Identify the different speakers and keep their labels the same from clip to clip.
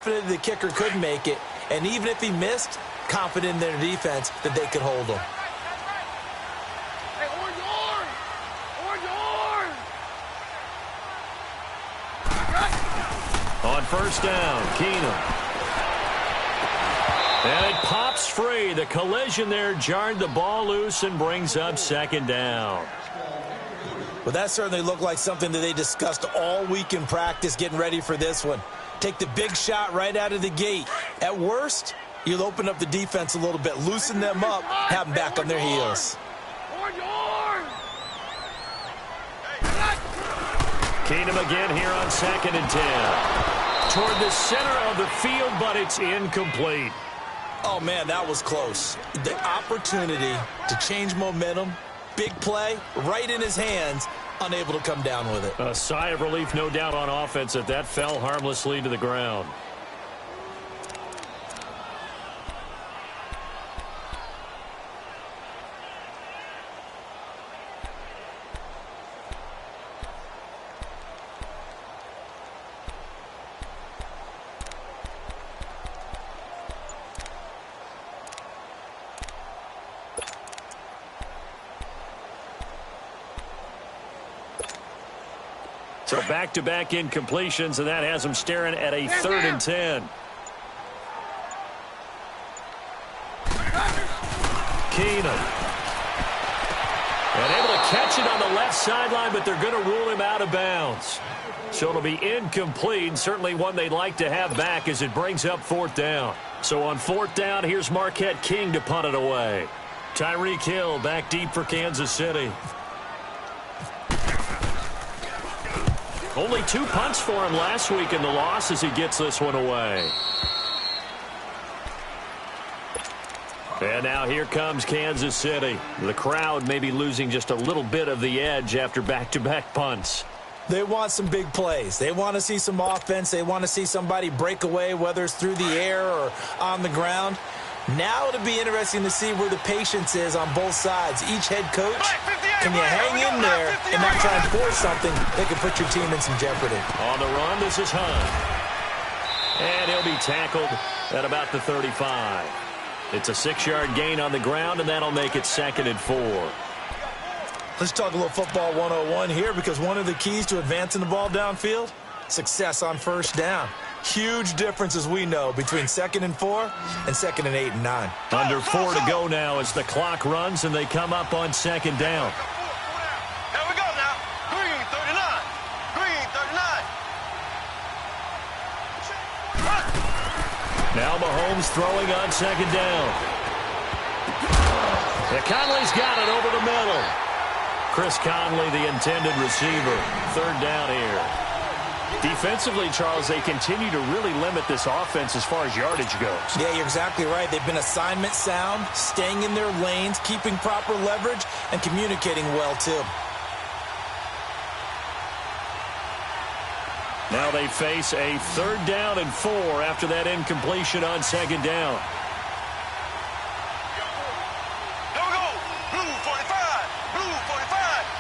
Speaker 1: confident the kicker could make it. And even if he missed, confident in their defense that they could hold him.
Speaker 2: On first down, Keenum. And it pops free. The collision there jarred the ball loose and brings up second down.
Speaker 1: Well, that certainly looked like something that they discussed all week in practice getting ready for this one. Take the big shot right out of the gate. At worst, you'll open up the defense a little bit, loosen them up, have them back on their heels.
Speaker 2: Keenum again here on 2nd and 10. Toward the center of the field, but it's incomplete.
Speaker 1: Oh, man, that was close. The opportunity to change momentum, big play, right in his hands, unable to come down with it.
Speaker 2: A sigh of relief, no doubt, on offense that fell harmlessly to the ground. So back-to-back incompletions, and that has them staring at a 3rd and 10. Keenum. And able to catch it on the left sideline, but they're going to rule him out of bounds. So it'll be incomplete, certainly one they'd like to have back as it brings up 4th down. So on 4th down, here's Marquette King to punt it away. Tyreek Hill back deep for Kansas City. Only 2 punts for him last week in the loss as he gets this one away. And now here comes Kansas City. The crowd may be losing just a little bit of the edge after back-to-back punts.
Speaker 1: They want some big plays. They want to see some offense. They want to see somebody break away, whether it's through the air or on the ground. Now it'll be interesting to see where the patience is on both sides. Each head coach, can you hang in there and not try and force something that could put your team in some jeopardy?
Speaker 2: On the run, this is Hunt. And he'll be tackled at about the 35. It's a 6-yard gain on the ground, and that'll make it 2nd and 4.
Speaker 1: Let's talk a little football 101 here, because one of the keys to advancing the ball downfield, success on first down. Huge difference, as we know, between 2nd and 4 and 2nd and 8 and 9.
Speaker 2: Under 4 to go now as the clock runs and they come up on 2nd down.
Speaker 3: Here we go now. Green 39. Green 39.
Speaker 2: Now Mahomes throwing on 2nd down. Yeah, Conley's got it over the middle. Chris Conley, the intended receiver. 3rd down here. Defensively, Charles, they continue to really limit this offense as far as yardage goes.
Speaker 1: Yeah, you're exactly right. They've been assignment sound, staying in their lanes, keeping proper leverage, and communicating well, too.
Speaker 2: Now they face a 3rd down and 4 after that incompletion on 2nd down.
Speaker 3: Here we go. Blue 45. Blue 45.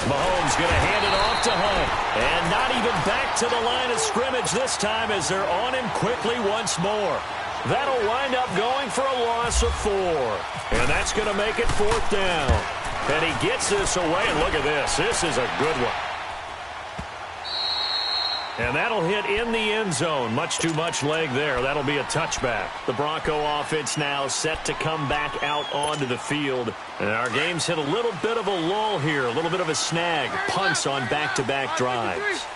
Speaker 2: Mahomes going to hand it off to Hunt. And not even back to the line of scrimmage this time as they're on him quickly once more. That'll wind up going for a loss of 4. And that's going to make it 4th down. And he gets this away, and look at this. This is a good one. And that'll hit in the end zone. Much too much leg there. That'll be a touchback. The Bronco offense now set to come back out onto the field. And our game's hit a little bit of a lull here, a little bit of a snag. Punts on back-to-back drives.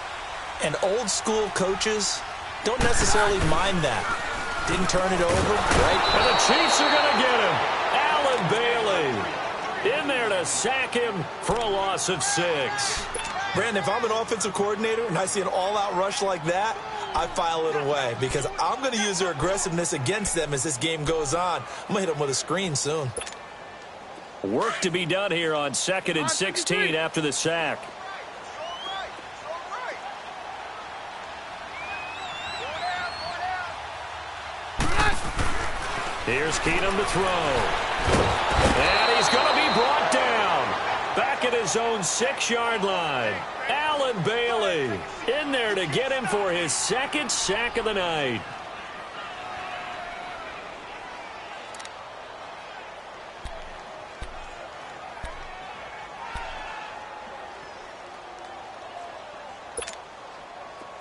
Speaker 1: And old-school coaches don't necessarily mind that. Didn't turn it over, right?
Speaker 2: And the Chiefs are going to get him. Allen Bailey in there to sack him for a loss of 6.
Speaker 1: Brandon, if I'm an offensive coordinator and I see an all-out rush like that, I file it away because I'm going to use their aggressiveness against them as this game goes on. I'm going to hit them with a screen soon.
Speaker 2: Work to be done here on 2nd and 16 after the sack. Here's Keenum to throw. And he's going to be brought down. Back at his his own 6-yard line. Allen Bailey in there to get him for his second sack of the night.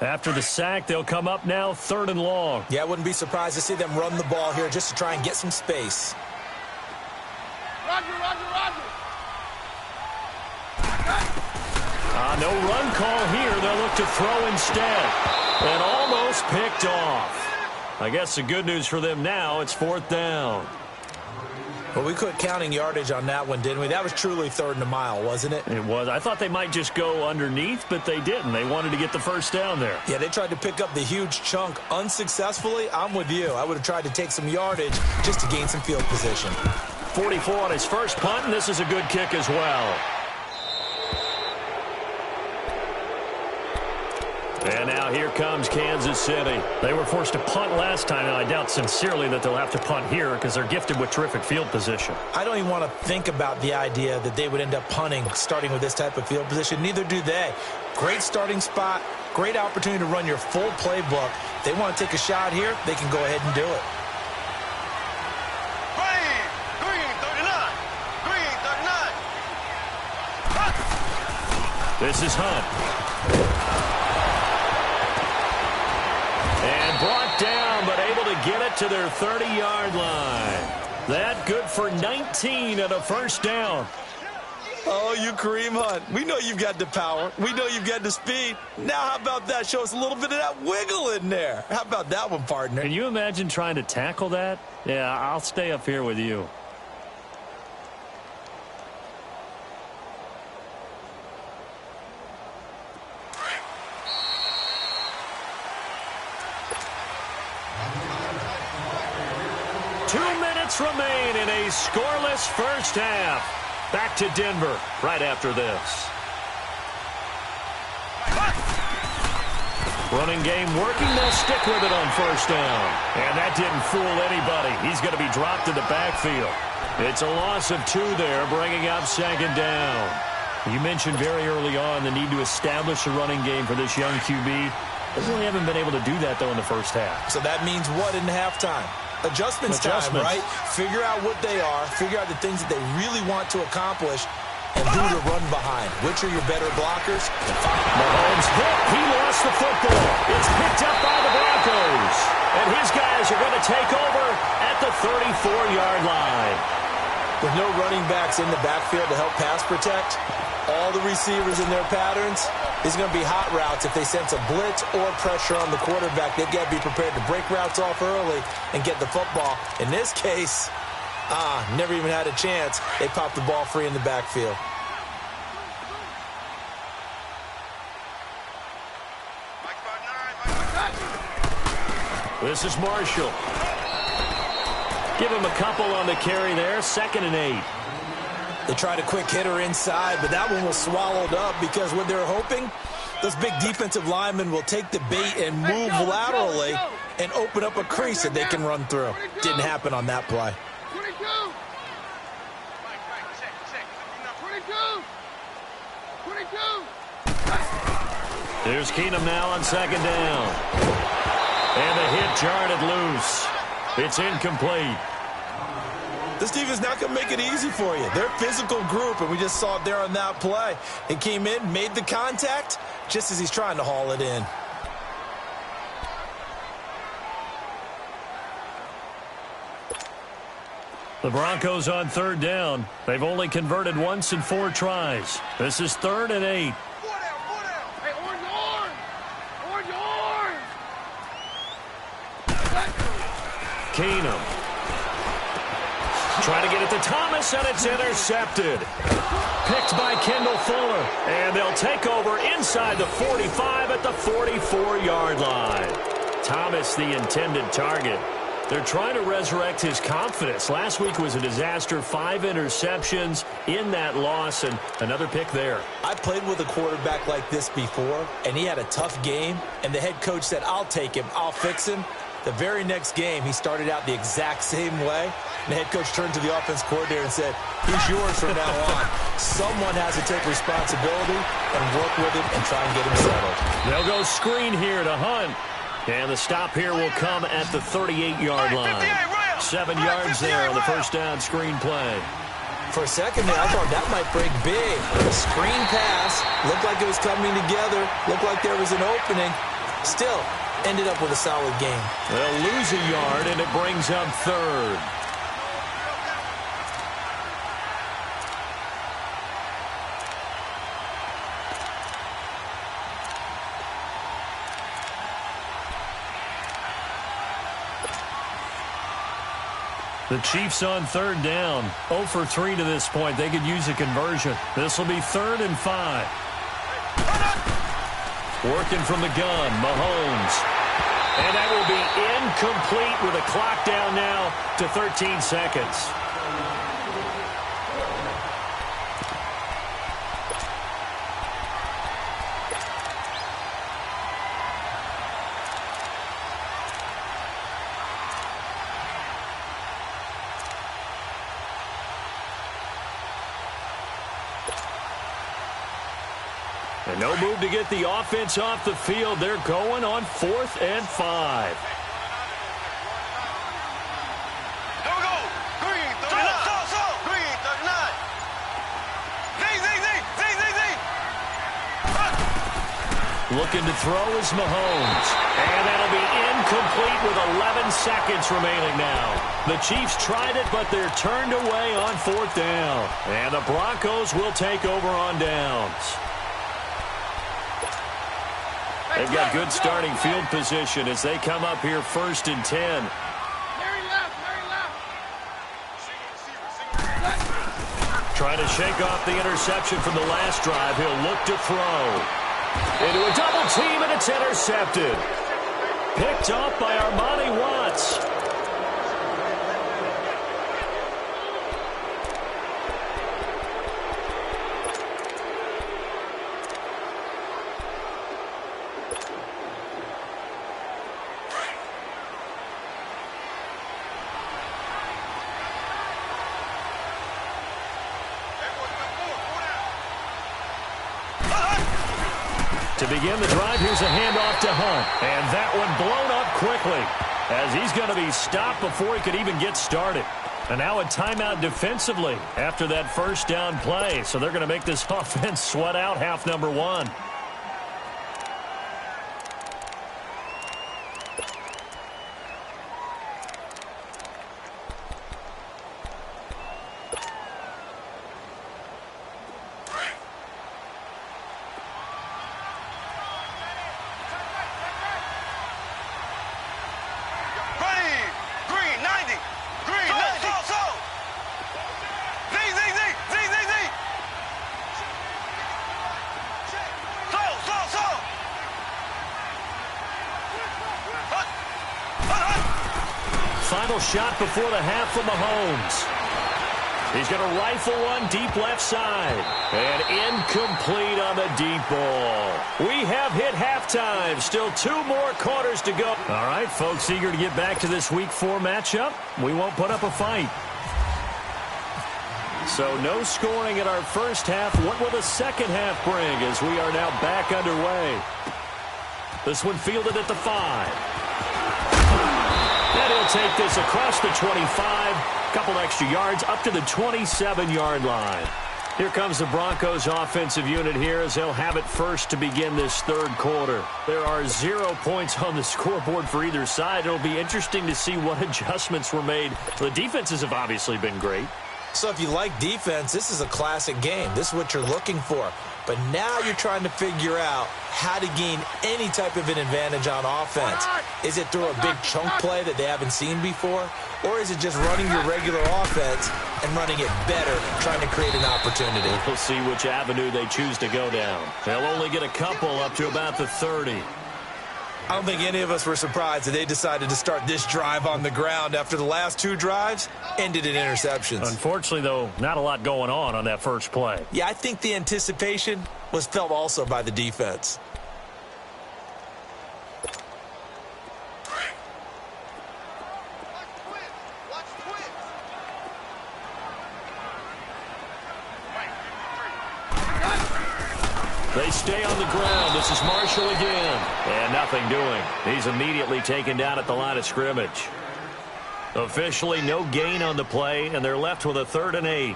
Speaker 2: After the sack, they'll come up now 3rd and long.
Speaker 1: Yeah, I wouldn't be surprised to see them run the ball here just to try and get some space.
Speaker 3: Roger.
Speaker 2: No run call here. They'll look to throw instead. And almost picked off. I guess the good news for them now, it's 4th down.
Speaker 1: Well, we quit counting yardage on that one, didn't we? That was truly 3rd and a mile, wasn't it?
Speaker 2: It was. I thought they might just go underneath, but they didn't. They wanted to get the first down there.
Speaker 1: Yeah, they tried to pick up the huge chunk unsuccessfully. I'm with you. I would have tried to take some yardage just to gain some field position.
Speaker 2: 44 on his first punt, and this is a good kick as well. And now here comes Kansas City. They were forced to punt last time, and I doubt sincerely that they'll have to punt here because they're gifted with terrific field position.
Speaker 1: I don't even want to think about the idea that they would end up punting starting with this type of field position. Neither do they. Great starting spot, great opportunity to run your full playbook. If they want to take a shot here, they can go ahead and do it.
Speaker 3: Green 39.
Speaker 2: This is Hunt. And brought down, but able to get it to their 30-yard line. That good for 19 and a first down.
Speaker 1: Oh, you Kareem Hunt. We know you've got the power. We know you've got the speed. Now how about that? Show us a little bit of that wiggle in there. How about that one, partner?
Speaker 2: Can you imagine trying to tackle that? Yeah, I'll stay up here with you. Remain in a scoreless first half. Back to Denver right after this. Running game working. They'll stick with it on first down. And that didn't fool anybody. He's going to be dropped in the backfield. It's a loss of 2 there, bringing up 2nd down. You mentioned very early on the need to establish a running game for this young QB. They really haven't been able to do that, though, in the first half.
Speaker 1: So that means what in halftime? Adjustments time, right? Figure out what they are, figure out the things that they really want to accomplish, and who to run behind. Which are your better blockers?
Speaker 2: Mahomes hit. He lost the football. It's picked up by the Broncos. And his guys are going to take over at the 34-yard line.
Speaker 1: With no running backs in the backfield to help pass protect, all the receivers in their patterns, it's going to be hot routes. If they sense a blitz or pressure on the quarterback, they've got to be prepared to break routes off early and get the football. In this case, never even had a chance. They popped the ball free in the backfield.
Speaker 2: This is Marshall. Give him a couple on the carry there. 2nd and 8.
Speaker 1: They tried a quick hitter inside, but that one was swallowed up because what they're hoping, those big defensive linemen will take the bait and move laterally and open up a crease that they can run through. Didn't happen on that play.
Speaker 3: 22.
Speaker 2: There's Keenum now on 2nd down. And the hit jarred it loose. It's incomplete.
Speaker 1: This defense not going to make it easy for you. They're a physical group, and we just saw it there on that play. He came in, made the contact, just as he's trying to haul it in.
Speaker 2: The Broncos on 3rd down. They've only converted once in 4 tries. This is 3rd and 8.
Speaker 3: Hey, orange.
Speaker 2: Keenum. Trying to get it to Thomas, and it's intercepted. Picked by Kendall Fuller. And they'll take over inside the 45 at the 44-yard line. Thomas, the intended target. They're trying to resurrect his confidence. Last week was a disaster. 5 interceptions in that loss, and another pick there.
Speaker 1: I played with a quarterback like this before, and he had a tough game, and the head coach said, I'll take him, I'll fix him. The very next game, he started out the exact same way. And the head coach turned to the offense coordinator and said, he's yours from now on. Someone has to take responsibility and work with him and try and get him settled.
Speaker 2: They'll go screen here to Hunt. And the stop here will come at the 38-yard line. 7 yards there on the first down screen play.
Speaker 1: For a second there, I thought that might break big. A screen pass, looked like it was coming together, looked like there was an opening. Still, ended up with a solid game.
Speaker 2: They'll lose a yard, and it brings up third. The Chiefs on third down. 0 for 3 to this point. They could use a conversion. This will be 3rd and 5. Working from the gun, Mahomes. And that will be incomplete with a clock down now to 13 seconds. And no move to get the offense off the field. They're going on 4th and 5.
Speaker 3: Here we go. Green, 39. Green, 39. Z.
Speaker 2: Looking to throw is Mahomes. And that'll be incomplete with 11 seconds remaining now. The Chiefs tried it, but they're turned away on 4th down. And the Broncos will take over on downs. They've got good starting field position as they come up here 1st and 10. Trying to shake off the interception from the last drive. He'll look to throw. Into a double team, and it's intercepted. Picked off by Armani Watts. To begin the drive, here's a handoff to Hunt. And that one blown up quickly as he's going to be stopped before he could even get started. And now a timeout defensively after that first down play. So they're going to make this offense sweat out half number 1. Final shot before the half from Mahomes. He's going to rifle one deep left side. And incomplete on the deep ball. We have hit halftime. Still 2 more quarters to go. All right, folks, eager to get back to this Week 4 matchup. We won't put up a fight. So no scoring in our first half. What will the second half bring as we are now back underway? This one fielded at the 5. And he'll take this across the 25. Couple extra yards up to the 27-yard line. Here comes the Broncos offensive unit here as they'll have it first to begin this third quarter. There are 0 points on the scoreboard for either side. It'll be interesting to see what adjustments were made. The defenses have obviously been great.
Speaker 1: So if you like defense, this is a classic game. This is what you're looking for. But now you're trying to figure out how to gain any type of an advantage on offense. Is it through a big chunk play that they haven't seen before? Or is it just running your regular offense and running it better, trying to create an opportunity?
Speaker 2: We'll see which avenue they choose to go down. They'll only get a couple up to about the 30.
Speaker 1: I don't think any of us were surprised that they decided to start this drive on the ground after the last 2 drives ended in interceptions.
Speaker 2: Unfortunately, though, not a lot going on that first play.
Speaker 1: Yeah, I think the anticipation was felt also by the defense.
Speaker 2: They stay on the ground. This is Marshall again. And nothing doing. He's immediately taken down at the line of scrimmage. Officially no gain on the play, and they're left with a 3rd and 8.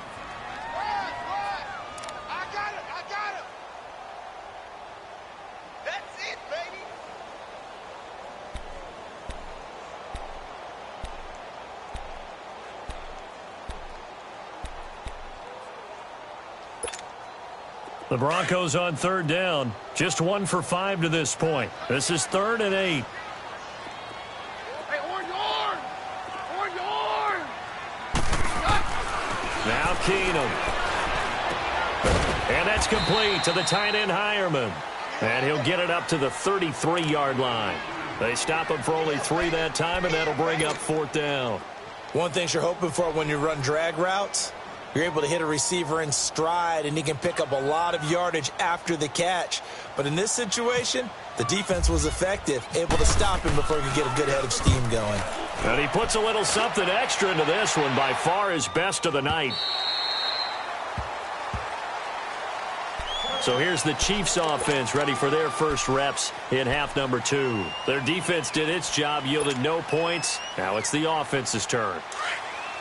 Speaker 2: The Broncos on 3rd down. Just 1 for 5 to this point. This is 3rd and 8.
Speaker 3: Hey, orange!
Speaker 2: Now Keenum. And that's complete to the tight end Hireman. And he'll get it up to the 33-yard line. They stop him for only 3 that time, and that'll bring up 4th down.
Speaker 1: One thing you're hoping for when you run drag routes, you're able to hit a receiver in stride, and he can pick up a lot of yardage after the catch. But in this situation, the defense was effective, able to stop him before he could get a good head of steam going.
Speaker 2: And he puts a little something extra into this one, by far his best of the night. So here's the Chiefs offense ready for their first reps in half number 2. Their defense did its job, yielded no points. Now it's the offense's turn.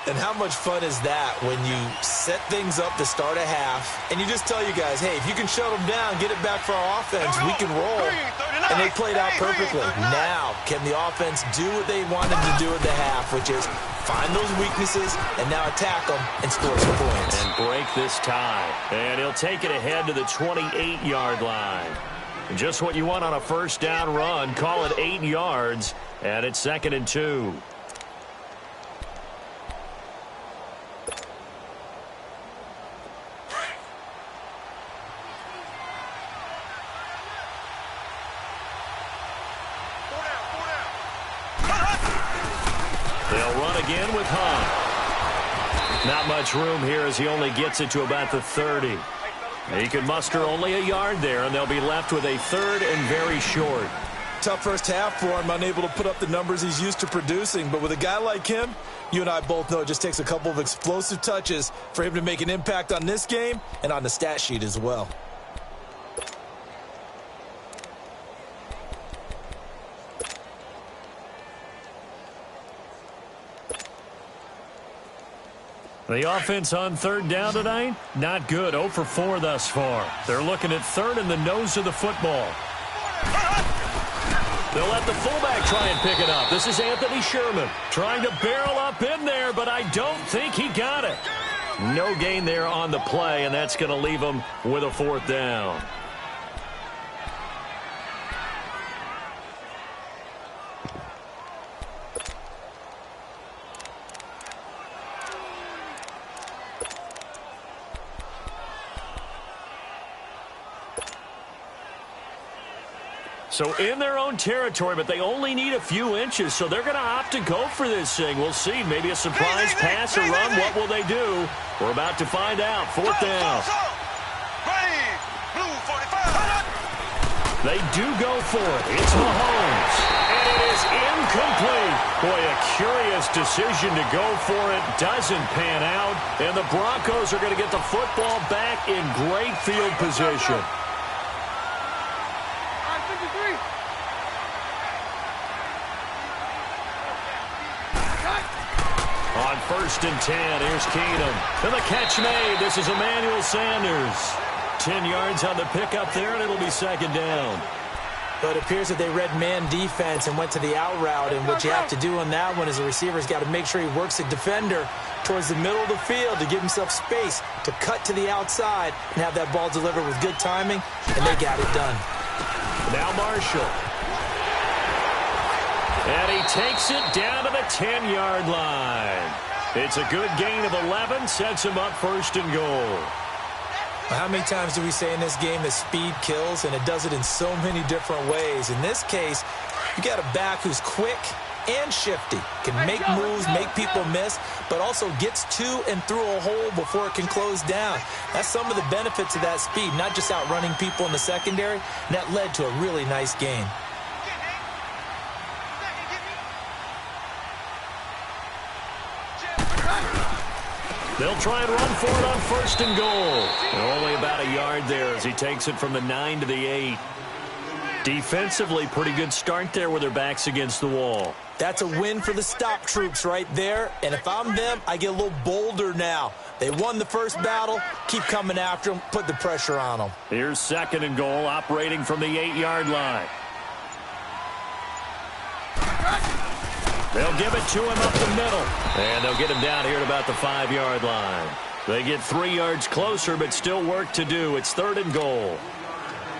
Speaker 1: And how much fun is that when you set things up to start a half and you just tell you guys, hey, if you can shut them down, get it back for our offense, we can roll. And they played out perfectly. Now, can the offense do what they wanted to do at the half, which is find those weaknesses and now attack them and score some points.
Speaker 2: And break this tie. And he'll take it ahead to the 28-yard line. Just what you want on a first down run. Call it 8 yards, and it's 2nd and 2. Again with Hunt. Not much room here as he only gets it to about the 30. He can muster only a yard there, and they'll be left with a 3rd and very short.
Speaker 1: Tough first half for him, unable to put up the numbers he's used to producing. But with a guy like him, you and I both know it just takes a couple of explosive touches for him to make an impact on this game and on the stat sheet as well.
Speaker 2: The offense on 3rd down tonight, not good. 0 for 4 thus far. They're looking at 3rd in the nose of the football. They'll let the fullback try and pick it up. This is Anthony Sherman trying to barrel up in there, but I don't think he got it. No gain there on the play, and that's going to leave him with a 4th down. So in their own territory, but they only need a few inches, so they're going to opt to go for this thing. We'll see. Maybe a surprise pass or run. What will they do? We're about to find out. 4th down. They do go for it. It's Mahomes. And it is incomplete. Boy, a curious decision to go for it. Doesn't pan out. And the Broncos are going to get the football back in great field position. On 1st and 10, here's Keenum. And the catch made. This is Emmanuel Sanders. 10 yards on the pickup there, and it'll be 2nd down.
Speaker 1: But it appears that they read man defense and went to the out route. And what you have to do on that one is the receiver's got to make sure he works the defender towards the middle of the field to give himself space to cut to the outside and have that ball delivered with good timing, and they got it done.
Speaker 2: Now Marshall. And he takes it down to the 10-yard line. It's a good gain of 11, sets him up 1st and goal.
Speaker 1: How many times do we say in this game that speed kills, and it does it in so many different ways? In this case, you got a back who's quick and shifty, can make moves, make people miss, but also gets to and through a hole before it can close down. That's some of the benefits of that speed, not just outrunning people in the secondary, and that led to a really nice game.
Speaker 2: They'll try and run for it on 1st and goal. And only about a yard there as he takes it from the 9 to the 8. Defensively, pretty good start there with their backs against the wall.
Speaker 1: That's a win for the stop troops right there. And if I'm them, I get a little bolder now. They won the first battle. Keep coming after them. Put the pressure on them.
Speaker 2: Here's 2nd and goal, operating from the 8-yard line. They'll give it to him up the middle. And they'll get him down here at about the 5-yard line. They get 3 yards closer, but still work to do. It's 3rd and goal.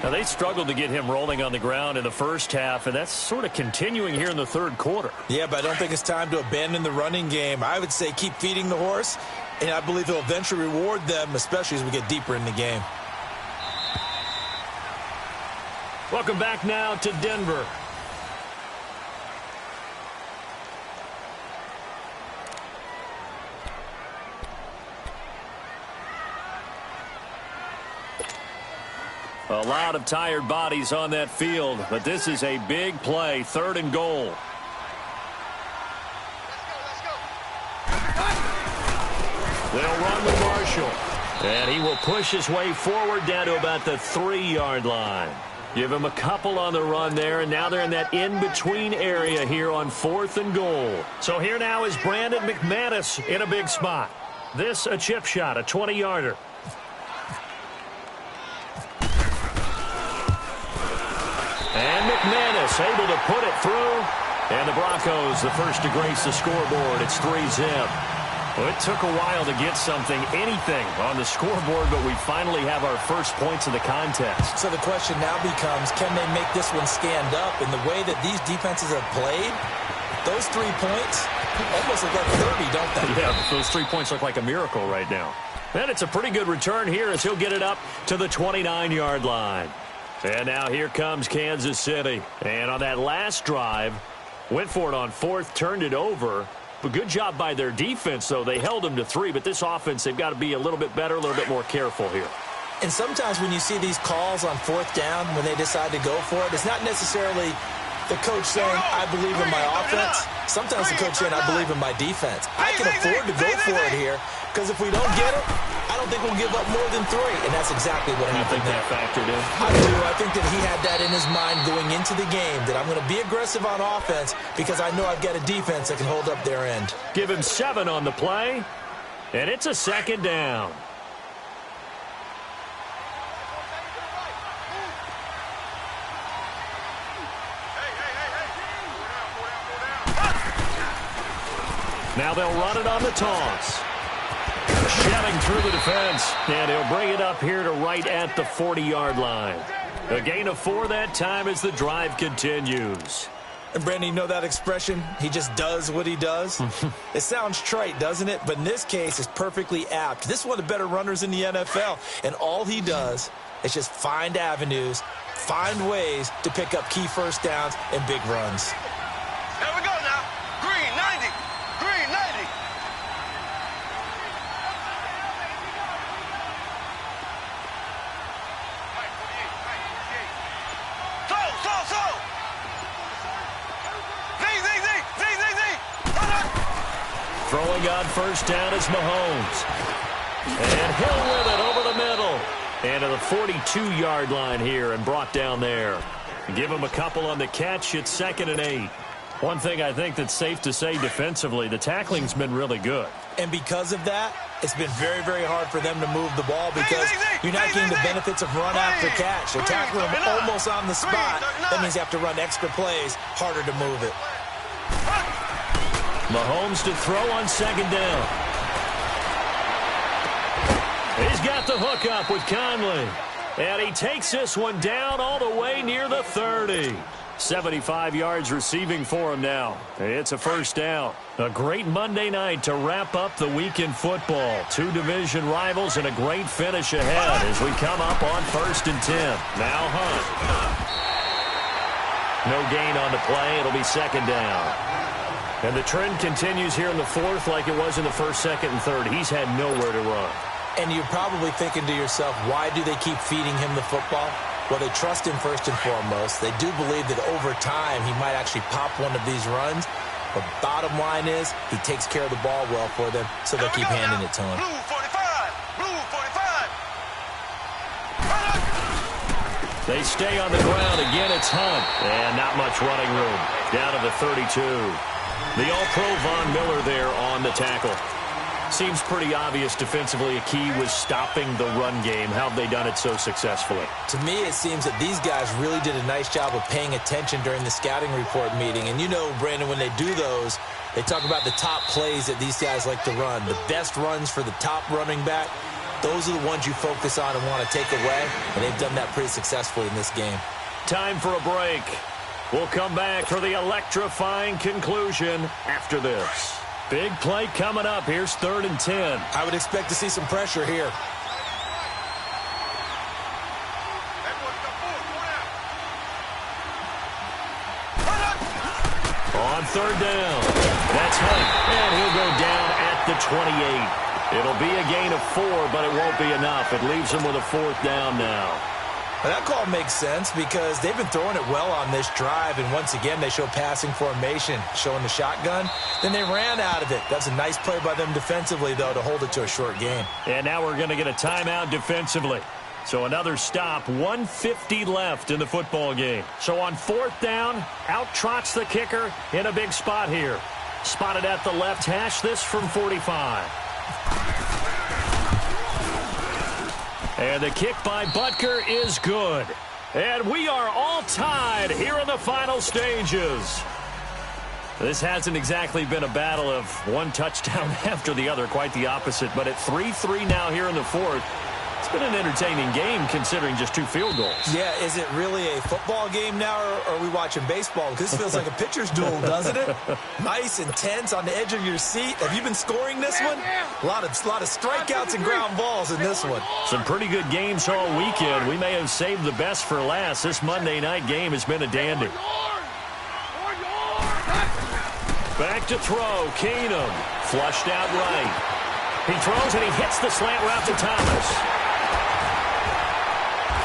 Speaker 2: Now, they struggled to get him rolling on the ground in the first half, and that's sort of continuing here in the 3rd quarter.
Speaker 1: Yeah, but I don't think it's time to abandon the running game. I would say keep feeding the horse, and I believe he'll eventually reward them, especially as we get deeper in the game.
Speaker 2: Welcome back now to Denver. A lot of tired bodies on that field, but this is a big play, 3rd and goal. They'll run with Marshall, and he will push his way forward down to about the 3-yard line. Give him a couple on the run there, and now they're in that in-between area here on 4th and goal. So here now is Brandon McManus in a big spot. This a chip shot, a 20-yarder. And McManus able to put it through. And the Broncos, the first to grace the scoreboard. It's 3-zip. Well, it took a while to get anything on the scoreboard, but we finally have our first points of the contest.
Speaker 1: So the question now becomes, can they make this one stand up? In the way that these defenses have played, those 3 points almost look like 30, don't they?
Speaker 2: Yeah, those 3 points look like a miracle right now. And it's a pretty good return here as he'll get it up to the 29-yard line. And now here comes Kansas City. And on that last drive, went for it on 4th, turned it over. But good job by their defense, though. They held them to 3, but this offense, they've got to be a little bit better, a little bit more careful here.
Speaker 1: And sometimes when you see these calls on 4th down, when they decide to go for it, it's not necessarily the coach saying, I believe in my offense. Sometimes the coach saying, I believe in my defense. I can afford to go for it here, because if we don't get it, I don't think we'll give up more than 3, and that's exactly what happened.
Speaker 2: You think that factored in?
Speaker 1: I do. I think that he had that in his mind going into the game, that I'm going to be aggressive on offense because I know I've got a defense that can hold up their end.
Speaker 2: Give him 7 on the play, and it's a 2nd down. Now they'll run it on the toss. Shoving through the defense, and he'll bring it up here to right at the 40-yard line. A gain of 4 that time as the drive continues.
Speaker 1: And, Brandon, you know that expression, he just does what he does? It sounds trite, doesn't it? But in this case, it's perfectly apt. This is one of the better runners in the NFL, and all he does is just find avenues, find ways to pick up key first downs and big runs.
Speaker 3: Here we go now. Green 90. Green 90. Slow.
Speaker 2: Throwing on first down is Mahomes. And Hill with it over the middle. And to the 42-yard line here and brought down there. Give him a couple on the catch. It's 2nd and 8. One thing I think that's safe to say defensively, the tackling's been really good.
Speaker 1: And because of that, it's been very, very hard for them to move the ball because you're not getting the benefits of run after catch. They're tackling them almost on the spot. That means you have to run extra plays, harder to move it.
Speaker 2: Mahomes to throw on 2nd down. He's got the hook up with Conley. And he takes this one down all the way near the 30. 75 yards receiving for him now. It's a first down. A great Monday night to wrap up the week in football. 2 division rivals and a great finish ahead as we come up on 1st and 10. Now Hunt. No gain on the play. It'll be 2nd down. And the trend continues here in the 4th like it was in the 1st, 2nd, and 3rd. He's had nowhere to run.
Speaker 1: And you're probably thinking to yourself, why do they keep feeding him the football? Well, they trust him first and foremost. They do believe that over time he might actually pop one of these runs. But bottom line is, he takes care of the ball well for them, so they'll keep handing it to him.
Speaker 3: Blue 45. Blue 45.
Speaker 2: They stay on the ground. Again, it's Hunt. And not much running room. Down to the 32. The All-Pro Von Miller there on the tackle. Seems pretty obvious defensively a key was stopping the run game. How have they done it so successfully?
Speaker 1: To me, it seems that these guys really did a nice job of paying attention during the scouting report meeting. And you know, Brandon, when they do those, they talk about the top plays that these guys like to run. The best runs for the top running back, those are the ones you focus on and want to take away. And they've done that pretty successfully in this game.
Speaker 2: Time for a break. We'll come back for the electrifying conclusion after this. Big play coming up. Here's 3rd and 10.
Speaker 1: I would expect to see some pressure here.
Speaker 2: On 3rd down. That's Hunt. And he'll go down at the 28. It'll be a gain of 4, but it won't be enough. It leaves him with a 4th down now.
Speaker 1: Now, that call makes sense because they've been throwing it well on this drive, and once again, they show passing formation, showing the shotgun. Then they ran out of it. That's a nice play by them defensively, though, to hold it to a short game.
Speaker 2: And now we're going to get a timeout defensively. So another stop, 1:50 left in the football game. So on 4th down, out trots the kicker in a big spot here. Spotted at the left hash, this from 45. And the kick by Butker is good. And we are all tied here in the final stages. This hasn't exactly been a battle of one touchdown after the other, quite the opposite. But at 3-3 now here in the 4th, it's been an entertaining game considering just 2 field goals.
Speaker 1: Yeah, is it really a football game now, or are we watching baseball? Because this feels like a pitcher's duel, doesn't it? Nice, intense, on the edge of your seat. Have you been scoring this one? A lot of strikeouts and ground balls in this one.
Speaker 2: Some pretty good games all weekend. We may have saved the best for last. This Monday night game has been a dandy. Back to throw. Keenum flushed out right. He throws and he hits the slant route to Thomas.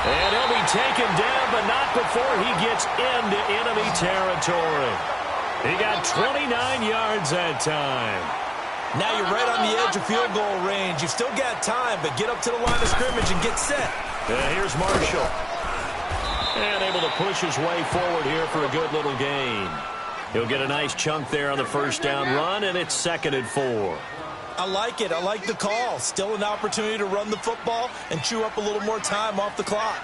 Speaker 2: And he'll be taken down, but not before he gets into enemy territory. He got 29 yards that time.
Speaker 1: Now you're right on the edge of field goal range. You've still got time, but get up to the line of scrimmage and get set.
Speaker 2: Here's Marshall. And able to push his way forward here for a good little gain. He'll get a nice chunk there on the 1st down run, and it's 2nd and 4.
Speaker 1: I like it. I like the call. Still an opportunity to run the football and chew up a little more time off the clock.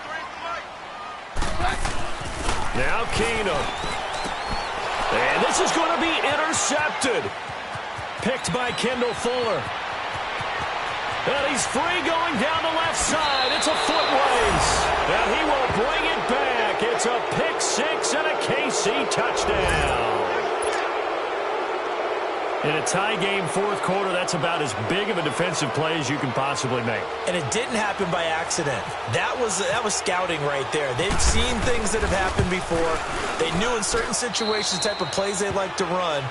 Speaker 2: Now Keenum. And this is going to be intercepted. Picked by Kendall Fuller. And he's free going down the left side. It's a foot race. And he will bring it back. It's a pick 6 and a KC touchdown. In a tie game 4th quarter, that's about as big of a defensive play as you can possibly make.
Speaker 1: And it didn't happen by accident. That was scouting right there. They've seen things that have happened before. They knew in certain situations the type of plays they like to run,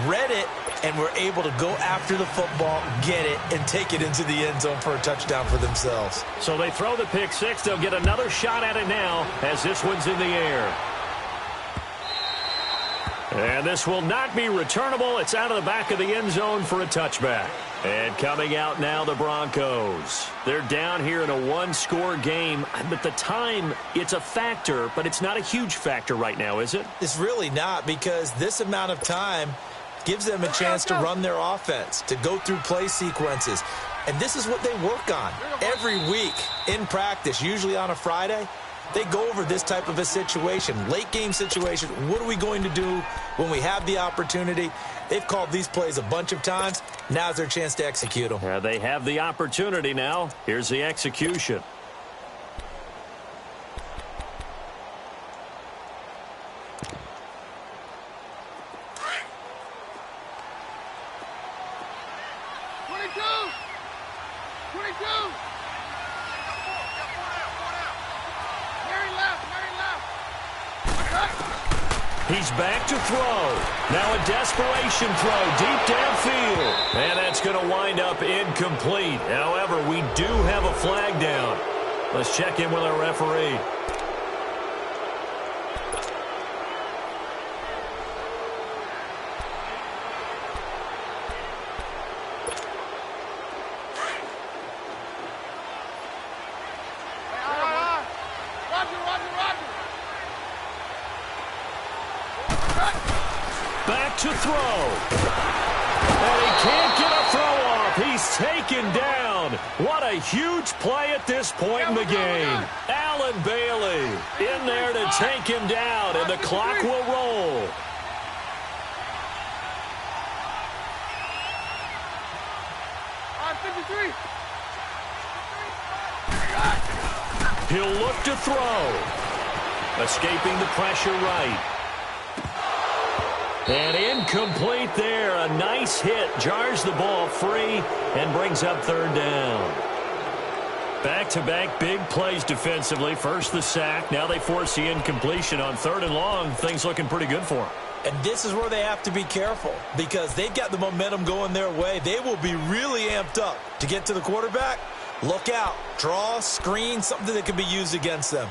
Speaker 1: read it, and were able to go after the football, get it, and take it into the end zone for a touchdown for themselves.
Speaker 2: So they throw the pick 6. They'll get another shot at it now as this one's in the air. And this will not be returnable. It's out of the back of the end zone for a touchback. And coming out now, the Broncos. They're down here in a 1-score game. But the time, it's a factor, but it's not a huge factor right now, is it?
Speaker 1: It's really not, because this amount of time gives them a chance to run their offense, to go through play sequences. And this is what they work on every week in practice, usually on a Friday. They go over this type of a situation, late game situation. What are we going to do when we have the opportunity? They've called these plays a bunch of times. Now's their chance to execute them.
Speaker 2: They have the opportunity now. Here's the execution. He's back to throw. Now a desperation throw deep downfield. And that's going to wind up incomplete. However, we do have a flag down. Let's check in with our referee. back to throw. And he can't get a throw off. He's taken down. What a huge play at this point in the game. Allen Bailey in there to take him down, and the clock will roll. He'll look to throw. Escaping the pressure right. And incomplete there. A nice hit. Jars the ball free and brings up third down. Back-to-back big plays defensively. First the sack. Now they force the incompletion on third and long. Things looking pretty good for them.
Speaker 1: And this is where they have to be careful because they've got the momentum going their way. They will be really amped up to get to the quarterback. Look out. Draw, screen, something that can be used against them.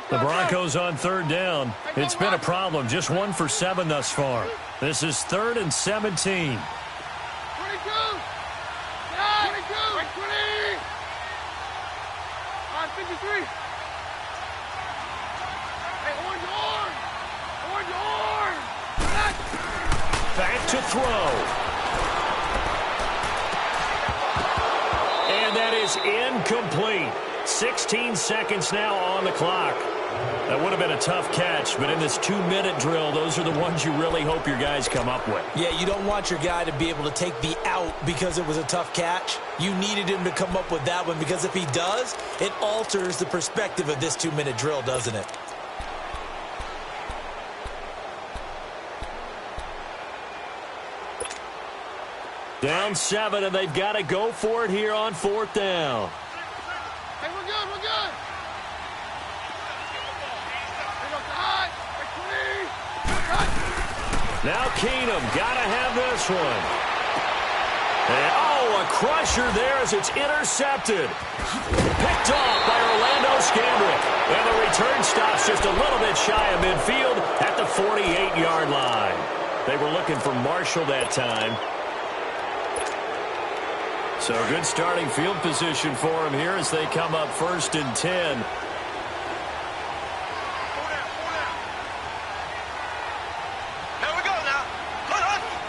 Speaker 2: The Broncos on third down. It's been a problem. Just 1 for 7 thus far. This is 3rd and 17.
Speaker 4: 22. 22. 20. On 53. Hey, orange arm. Orange arm.
Speaker 2: Back to throw. And that is incomplete. 16 seconds now on the clock. That would have been a tough catch, but in this 2-minute drill, those are the ones you really hope your guys come up with.
Speaker 1: Yeah, you don't want your guy to be able to take the out because it was a tough catch. You needed him to come up with that one because if he does, it alters the perspective of this 2-minute drill, doesn't it?
Speaker 2: Down 7, and they've got to go for it here on 4th down.
Speaker 4: Hey, we're good, we're good.
Speaker 2: Now Keenum got to have this one. And, a crusher there as it's intercepted. Picked off by Orlando Scandrick. And the return stops just a little bit shy of midfield at the 48-yard line. They were looking for Marshall that time. So good starting field position for him here as they come up 1st and 10.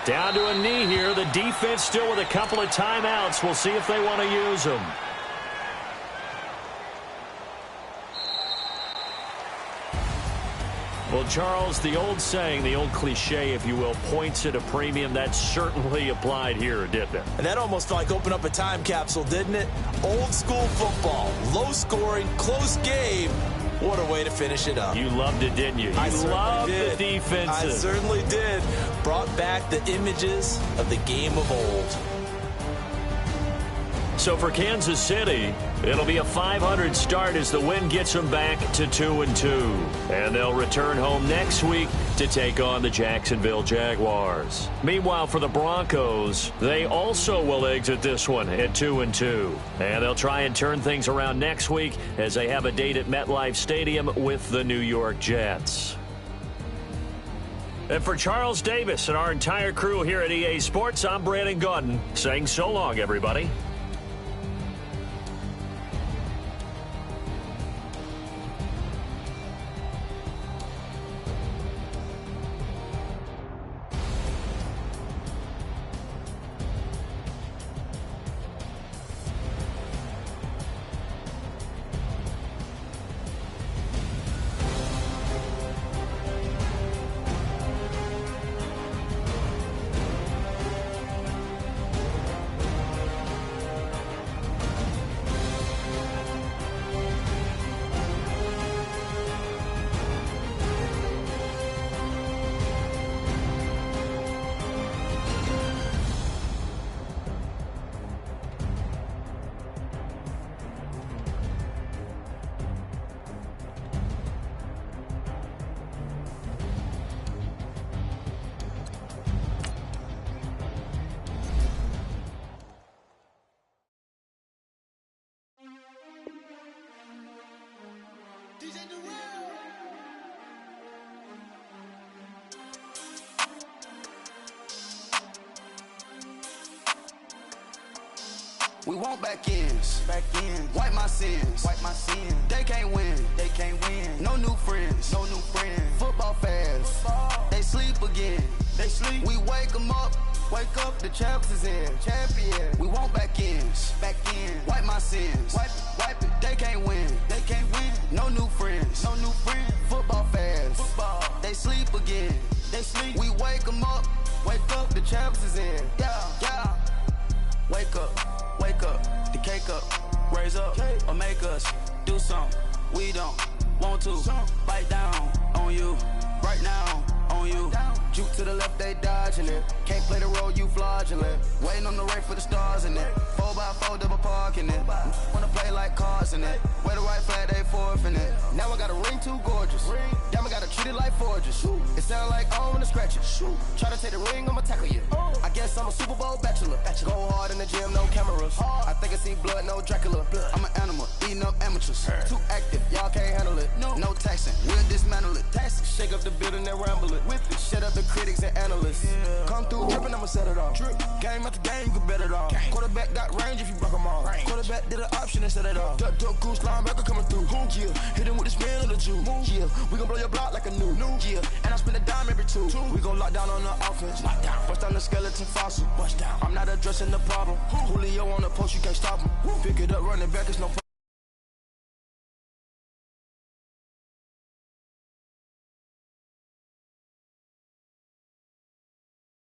Speaker 2: Down to a knee here. The defense still with a couple of timeouts. We'll see if they want to use them. Well, Charles, the old saying, the old cliche, if you will, points at a premium, that certainly applied here, didn't it?
Speaker 1: And that almost like opened up a time capsule, didn't it? Old school football, low scoring, close game. What a way to finish it up.
Speaker 2: You loved it, didn't you? You loved the defenses.
Speaker 1: I certainly did. Brought back the images of the game of old.
Speaker 2: So for Kansas City, it'll be a .500 start as the win gets them back to 2-2. And they'll return home next week to take on the Jacksonville Jaguars. Meanwhile, for the Broncos, they also will exit this one at 2-2. And they'll try and turn things around next week as they have a date at MetLife Stadium with the New York Jets. And for Charles Davis and our entire crew here at EA Sports, I'm Brandon Gaudin saying so long, everybody.
Speaker 5: We want back ends. Wipe my sins. They can't win. No new friends. Football fans. They sleep again. again. They sleep, we wake them up. Wake up, the champs is in. Champion, we want back ends. Back in, wipe my sins. Wipe it, they can't win. They can't win. No new friends. No new friends. Football fans. Football, they sleep again. They sleep, we wake them up. Wake up, the champs is in. Yeah. Wake up, the cake up. Raise up, or make us do something. We don't want to bite down on you. Right now, on you. Juke to the left, they dodging it. Can't play the role, you fraudulent. Waiting on the race for the stars in it. 4x4 double parking it. Wanna play like cars in it. Wear the white flag, they forfeit it. Now I got a ring too gorgeous. Damn, I gotta treat it like forges. It sound like I wanna scratch it. Try to take the ring, I'ma tackle you. I guess I'm a Super Bowl bachelor. Go hard in the gym, no cameras. I think I see blood, no Dracula. I'm an animal, eating up amateurs. Too active, y'all can't handle it. No taxing, we'll dismantle it. Shake up the building and ramble it. Whip it, shut up the critics and analysts. Come through dripping, I'ma set it off. Game after game, you can bet it off. Quarterback got range if you broke them off. Quarterback did an option and set it off. Duck goose linebacker coming through. Yeah, hit him with the spin of the Jew. Yeah, we gon' blow your block like a new. Yeah, and I spend a dime every two. We gon' lock down on the offense. Bust down the skeleton fossil. I'm not addressing the problem. Julio on the post, you can't stop him. Pick it up, running back, it's no problem.